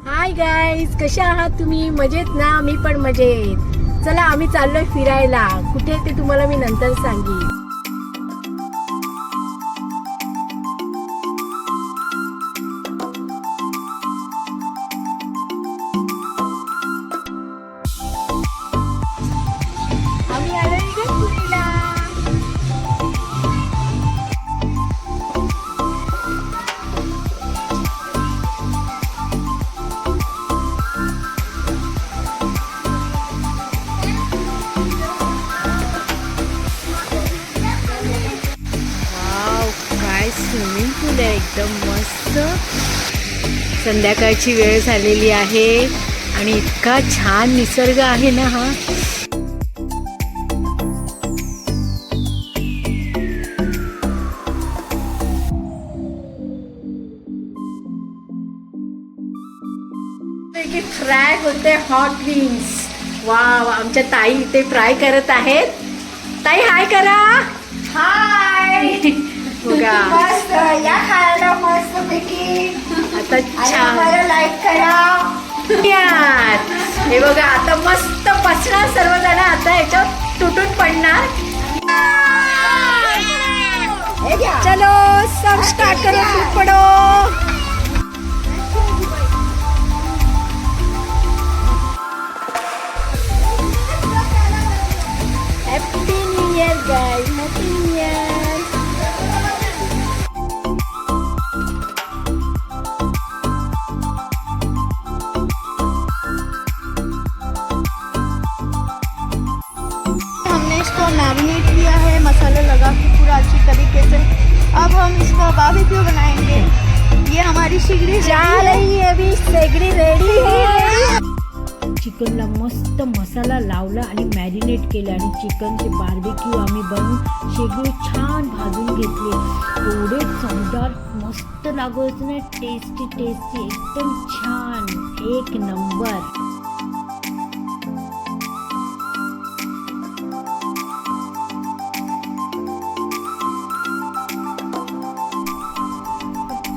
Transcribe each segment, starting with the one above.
Hi guys, कशा आहात तुम्ही? मजेत ना? मी पण मजेत. चला आम्ही चाललोय फिरायला. कुठे ते तुम्हाला मी नंतर सांगेन. आम्ही आलोय इगतपुरीला. काय स्विमिंग पूल आहे, एकदम मस्त. संध्याकाळची वेळ झालेली आहे आणि इतका छान निसर्ग आहे ना हा. फ्राय होते हॉट विंग्स. वाव, आमच्या ताई इथे फ्राय करत आहेत. ताई हाय करा. हाय. बघा मस्त या खायला मस्त पैकी. आता छान मला लाईक करा. यार, हे बघा आता मस्त पसणार सर्वजण. आता याच्यात तुटून पडणार. हे घ्या. चलो सब स्टार्ट करो, टूट पडो. Happy new year guys, happy new year. हमने इसको मैरिनेट किया है, मसाला लगा के पूरा अच्छी तरीके से. अब हम इसका बारबेक्यू बनाएंगे. ये हमारी सिगड़ी जा रही है, अभी सेगडी रेडी है. चिकनला मस्त मसाला लावला आणि मॅरिनेट केलं आणि चिकनचे बार्बेक्यू आम्ही बनवून शेगडी छान भाजून घेतले. एवढे चवदार मस्त लागत ना. टेस्टी टेस्टी एकदम छान, एक नंबर.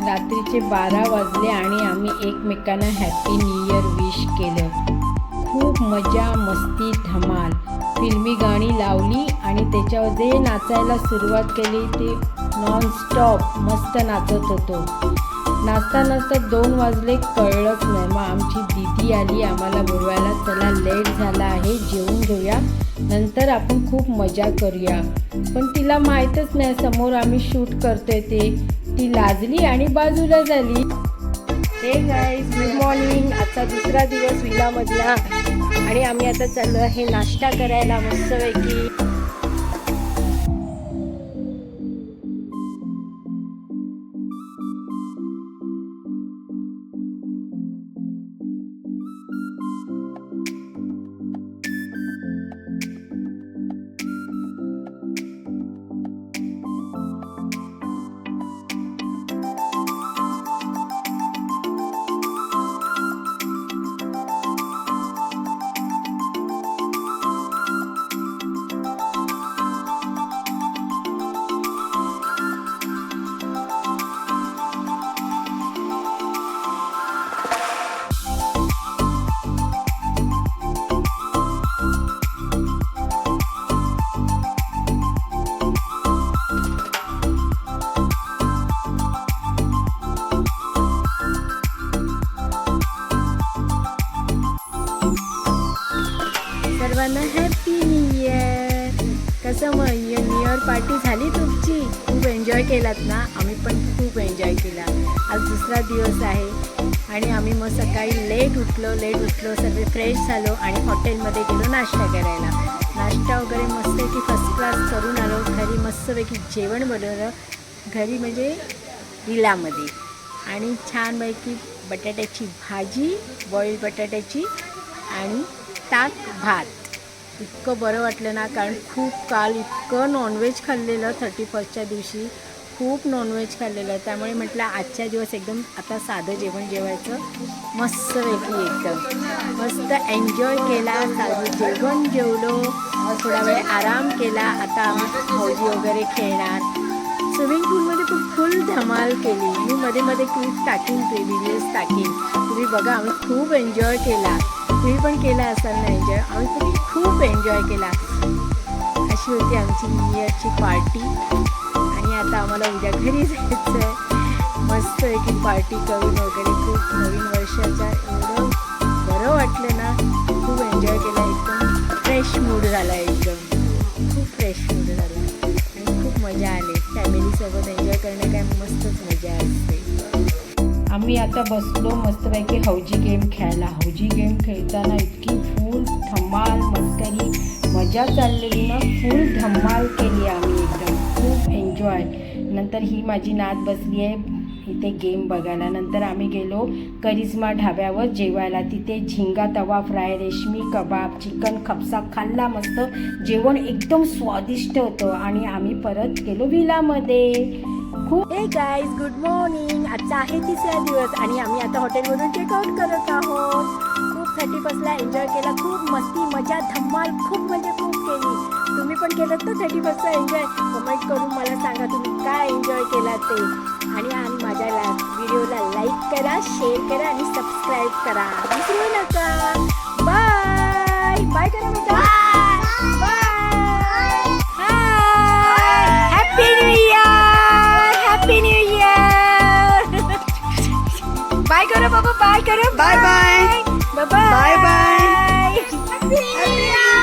रात्रीचे 12 वाजले आणि आम्ही एकमेकांना हॅपी न्यू इयर विश केलं. खूप मजा मस्ती धमाल. फिल्मी गाणी लावली आणि त्याच्यावर जे नाचायला सुरुवात केली ते नॉनस्टॉप मस्त नाचत होतो. नाचता नाचता 2 वाजले, कळलंच नाही. मग आमची दीदी आली आम्हाला बोलवायला. चला लेट झाला आहे, जेवून घेऊया, नंतर आपण खूप मजा करूया. पण तिला माहीतच नाही समोर आम्ही शूट करतोय ते. ती लाजली आणि बाजूला झाली. हे गाईज, गुड मॉर्निंग. आजचा दुसरा दिवस विलामधला आणि आम्ही आता चाललो आहे नाश्ता करायला मस्तपैकी. सर्वांना हॅपी न्यू इयर. कसं मग न्यू इयर पार्टी झाली तुमची? खूप एन्जॉय केलात ना? आम्ही पण खूप एन्जॉय केला. आज दुसरा दिवस आहे आणि आम्ही मग सकाळी लेट उठलो. सर्व फ्रेश झालो आणि हॉटेलमध्ये गेलो नाश्ता करायला. नाश्ता वगैरे मस्तपैकी फर्स्ट क्लास करून आलो. घरी मस्तपैकी जेवण बनवलं. घरी म्हणजे विलामध्ये. आणि छानपैकी बटाट्याची भाजी, बॉईल बटाट्याची आणि ताक भात. इतकं बरं वाटलं ना, कारण खूप काल इतकं नॉनव्हेज खाल्लेलं. 31च्या दिवशी खूप नॉनव्हेज खाल्लेलं. त्यामुळे म्हटलं आजच्या दिवस एकदम आता साधं जेवण जेवायचं. मस्तपैकी एकदम मस्त एन्जॉय केला. साधं जेवण जेवलो, थोडा वेळ आराम केला. आता आम्ही फौजी वगैरे खेळणार. स्विमिंग पूलमध्ये खूप फुल धमाल केली. मी मध्ये मध्ये क्लिप टाकीन, व्हिडिओज टाकीन. ॲक्च्युली बघा आम्ही खूप एन्जॉय केला. तुम्ही पण केला असाल ना एन्जॉय. आम्ही पण खूप एन्जॉय केला. अशी होती आमची न्यू इयरची पार्टी. आणि आता आम्हाला उद्या घरी जायचं आहे. मस्त एक पार्टी करून वगैरे खूप नवीन वर्षाच्या एवढं बरं वाटलं ना. खूप एन्जॉय केला. एकदम फ्रेश मूड झाला. एकदम खूप फ्रेश मूड झाला आणि खूप मजा आली. फॅमिलीसोबत एन्जॉय करणे काय मस्तच मजा असते. आम्ही आता बसलो मस्तपैकी हौजी गेम खेळायला. हौजी गेम खेळताना इतकी फुल धमाल मस्करी मजा चाललेली ना. फुल धमाल केली आम्ही. एकदम खूप एन्जॉय. नंतर ही माझी नात बसली आहे इथे गेम बघायला. नंतर आम्ही गेलो करिश्मा ढाब्यावर जेवायला. तिथे झिंगा तवा फ्राय, रेशमी कबाब, चिकन खपसा खाल्ला. मस्त जेवण एकदम स्वादिष्ट होतं. आणि आम्ही परत गेलो विलामध्ये. खूप हे गाईज गुड मॉर्निंग. आजचा आहे 3रा दिवस आणि आम्ही आता हॉटेलमधून चेकआउट करत आहोत. खूप 31ला एन्जॉय केला. खूप मस्ती मजा धमाल खूप म्हणजे खूप केली. तुम्ही पण केलं तर 31चा एन्जॉय कमेंट करून मला सांगा तुम्ही काय एन्जॉय केला ते. आणि माझ्या व्हिडिओला लाईक करा, शेअर करा आणि सबस्क्राईब करा विसरू नका. बाय बाय करा बेटा. Bye. Hi happy new year. Happy new year. Bye करो बाबा. बाय करो. Bye bye. Bye bye. Bye bye. Happy new year.